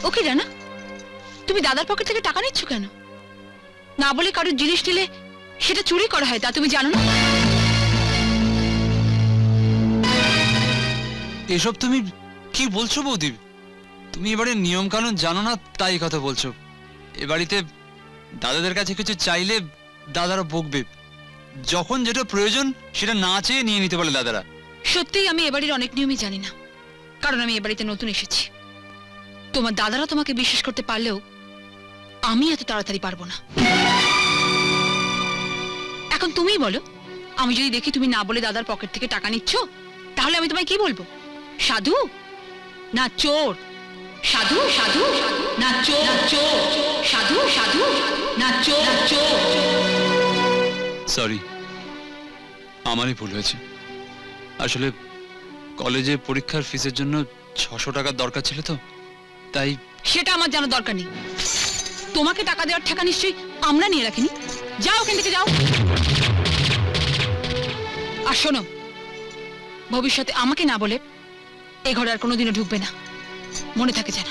ওকে জানা, তুমি দাদার পকেট থেকে টাকা নিচ্ছ কেন? না বলে কারোর জিনিস নিলে সেটা চুরি করা হয়, তা তুমি জানো না? এসব তুমি কি বলছো বৌদি? তুমি এবারে নিয়ম কানুন জানো না তাই কথা বলছো। এ বাড়িতে দাদাদের কাছে কিছু চাইলে দাদারা বকবে। যখন যেটা প্রয়োজন সেটা না চেয়ে নিয়ে নিতে পারে দাদারা। সত্যিই আমি এ বাড়ির অনেক নিয়মই জানি না, কারণ আমি এ বাড়িতে নতুন এসেছি। তোমার দাদারা তোমাকে বিশ্বাস করতে পারলেও আমি এত তাড়াতাড়ি পারবো না। এখন তুমিই বলো, আমি যদি দেখি তুমি না বলে দাদার পকেট থেকে টাকা নিচ্ছ, তাহলে আমি তোমায় কি বলবো? সাধু না চোর? সাধু সাধু না চোর? চোর সাধু সাধু না চোর? চোর। সরি, আমারই ভুল হয়েছে। আসলে কলেজে পরীক্ষার ফিসের জন্য 600 টাকার দরকার ছিল তো, তাই। সেটা আমার জানার দরকার নেই। তোমাকে টাকা দেওয়ার টাকা নিশ্চয়ই আমরা নিয়ে রাখিনি। যাও ওখান থেকে, যাও। আর শোনো, ভবিষ্যতে আমাকে না বলে এ ঘরে আর কোনোদিনও ঢুকবে না, মনে থাকে যেন।